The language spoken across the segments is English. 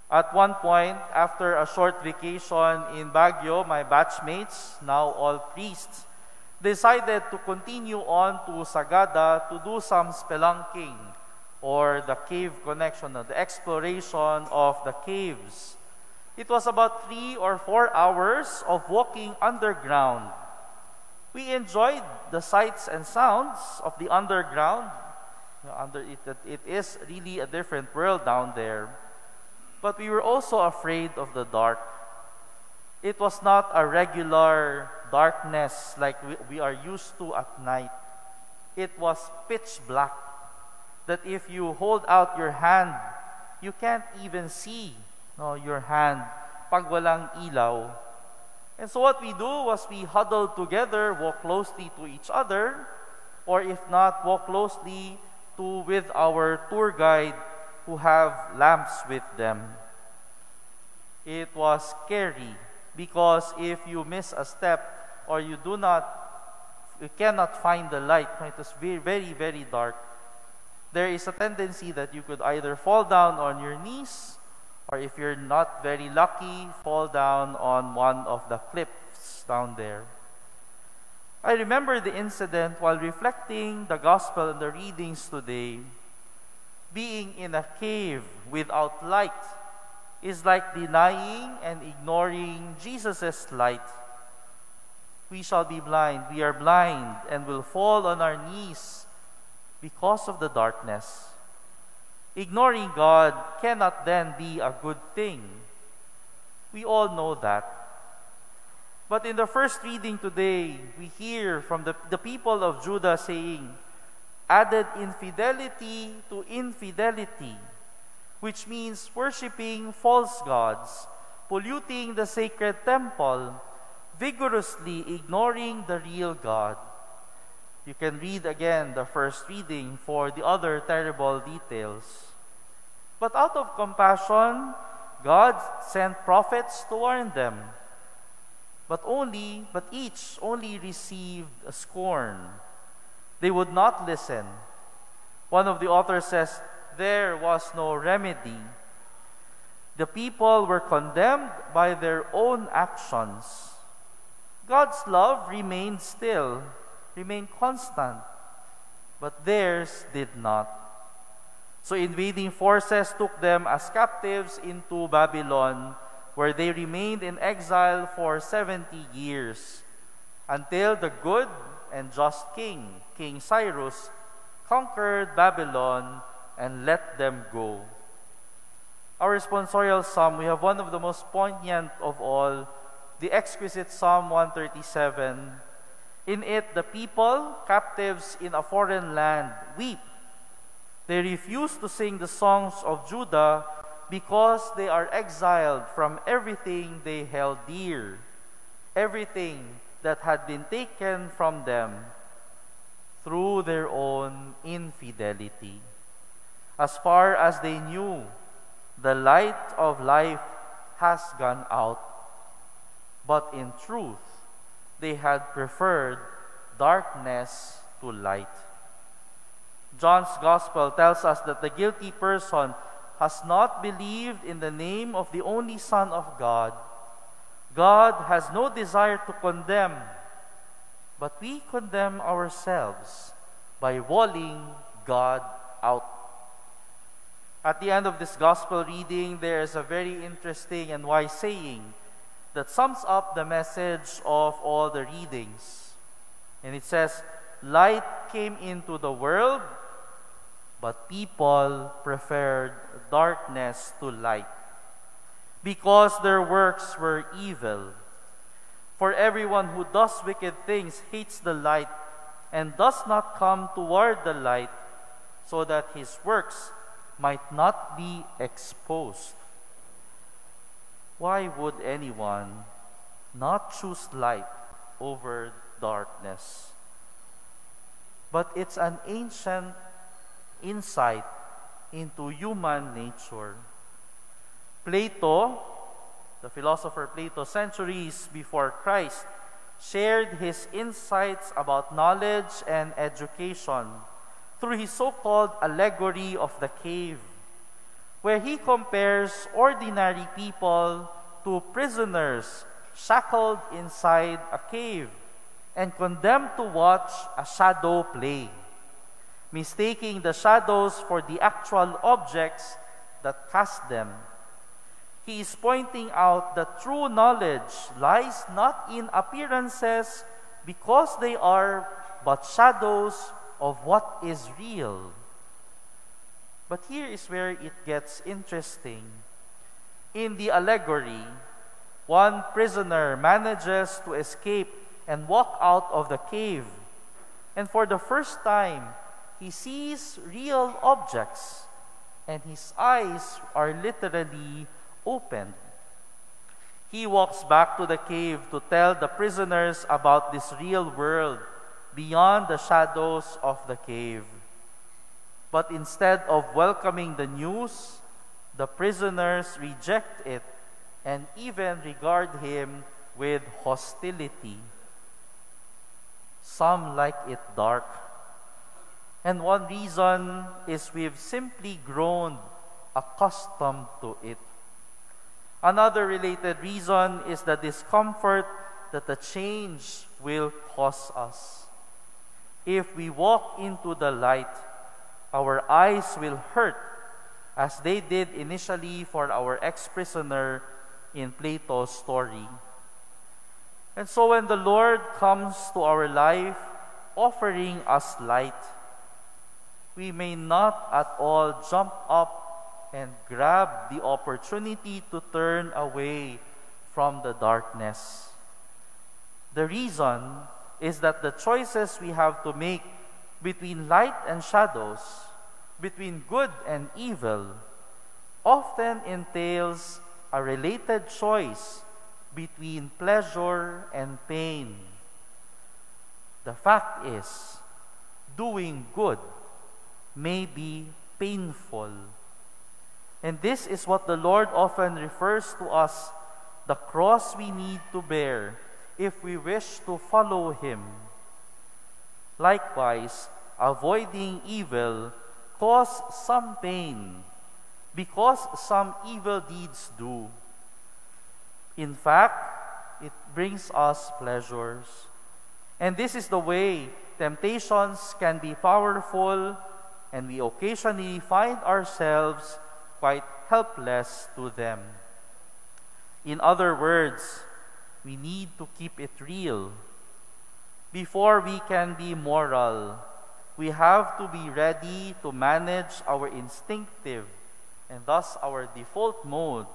At one point, after a short vacation in Baguio, my batchmates, now all priests, decided to continue on to Sagada to do some spelunking, or the cave connection, the exploration of the caves. It was about 3 or 4 hours of walking underground. We enjoyed the sights and sounds of the underground. It is really a different world down there. But we were also afraid of the dark. It was not a regular darkness like we are used to at night. It was pitch black, that if you hold out your hand, you can't even see your hand pag walang ilaw. And so what we do was we huddled together, walk closely to each other, or if not, walk closely with our tour guide who have lamps with them. It was scary because if you miss a step or you cannot find the light, it was very, very, very dark, there is a tendency that you could either fall down on your knees, or if you're not very lucky, fall down on one of the cliffs down there. I remember the incident while reflecting the gospel and the readings today. Being in a cave without light is like denying and ignoring Jesus' light. We shall be blind. We are blind and will fall on our knees because of the darkness. Ignoring God cannot then be a good thing. We all know that. But in the first reading today, we hear from the people of Judah saying, added infidelity to infidelity, which means worshiping false gods, polluting the sacred temple, vigorously ignoring the real God. You can read again the first reading for the other terrible details. But out of compassion, God sent prophets to warn them. But each only received a scorn. They would not listen. One of the authors says, there was no remedy. The people were condemned by their own actions. God's love remained still, remained constant, but theirs did not. So invading forces took them as captives into Babylon, where they remained in exile for 70 years, until the good and just king, King Cyrus, conquered Babylon and let them go. Our responsorial psalm, we have one of the most poignant of all, the exquisite Psalm 137. In it, the people, captives in a foreign land, weep. They refuse to sing the songs of Judah because they are exiled from everything they held dear, everything that had been taken from them through their own infidelity. As far as they knew, the light of life has gone out. But in truth, they had preferred darkness to light. John's Gospel tells us that the guilty person has not believed in the name of the only Son of God. God has no desire to condemn, but we condemn ourselves by walling God out. At the end of this Gospel reading, there is a very interesting and wise saying that sums up the message of all the readings. And it says, light came into the world, but people preferred darkness to light, because their works were evil. For everyone who does wicked things hates the light and does not come toward the light, so that his works might not be exposed. Why would anyone not choose light over darkness? But it's an ancient insight into human nature. Plato, the philosopher Plato, centuries before Christ, shared his insights about knowledge and education through his so-called allegory of the cave. where he compares ordinary people to prisoners shackled inside a cave and condemned to watch a shadow play, mistaking the shadows for the actual objects that cast them. He is pointing out that true knowledge lies not in appearances because they are but shadows of what is real. But here is where it gets interesting. In the allegory, one prisoner manages to escape and walk out of the cave. And for the first time, he sees real objects, and his eyes are literally opened. He walks back to the cave to tell the prisoners about this real world beyond the shadows of the cave. But instead of welcoming the news, the prisoners reject it and even regard him with hostility. Some like it dark. And one reason is we've simply grown accustomed to it. Another related reason is the discomfort that the change will cause us. If we walk into the light, our eyes will hurt as they did initially for our ex-prisoner in Plato's story. And so when the Lord comes to our life offering us light, we may not at all jump up and grab the opportunity to turn away from the darkness. The reason is that the choices we have to make between light and shadows, between good and evil, often entails a related choice between pleasure and pain. The fact is, doing good may be painful. And this is what the Lord often refers to as the cross we need to bear if we wish to follow Him. Likewise, avoiding evil causes some pain because some evil deeds do. In fact, it brings us pleasures. And this is the way temptations can be powerful, and we occasionally find ourselves quite helpless to them. In other words, we need to keep it real. Before we can be moral, we have to be ready to manage our instinctive and thus our default mode,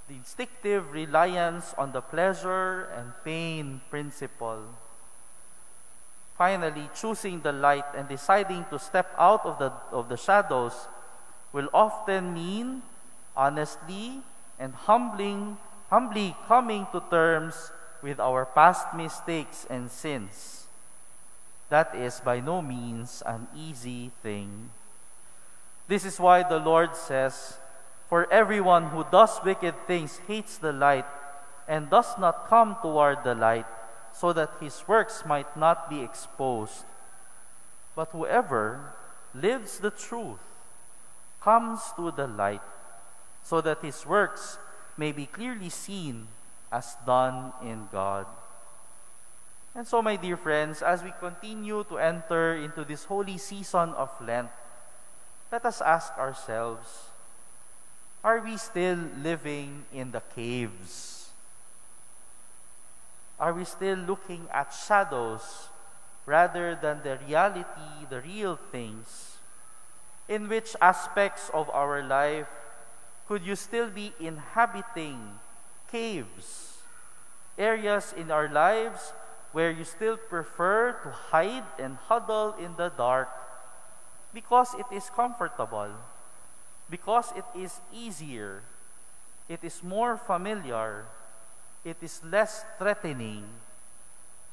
the instinctive reliance on the pleasure and pain principle. Finally, choosing the light and deciding to step out of the shadows will often mean honestly and humbly coming to terms with our past mistakes and sins. That is by no means an easy thing. This is why the Lord says, "For everyone who does wicked things hates the light and does not come toward the light, so that his works might not be exposed. But whoever lives the truth comes to the light, so that his works may be clearly seen as done in God." And so, my dear friends, as we continue to enter into this holy season of Lent, let us ask ourselves, are we still living in the caves? Are we still looking at shadows rather than the reality, the real things? In which aspects of our life could you still be inhabiting caves? Areas in our lives where you still prefer to hide and huddle in the dark because it is comfortable, because it is easier, it is more familiar, it is less threatening,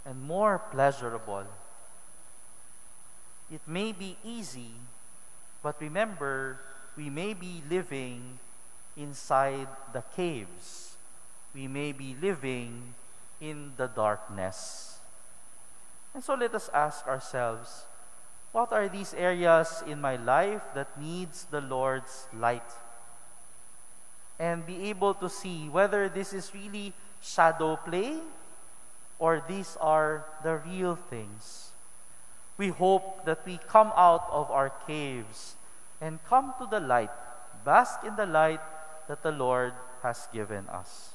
and more pleasurable. It may be easy, but remember, we may be living inside the caves. We may be living in the darkness. And so let us ask ourselves, what are these areas in my life that needs the Lord's light? and be able to see whether this is really shadow play or these are the real things. We hope that we come out of our caves and come to the light, bask in the light that the Lord has given us.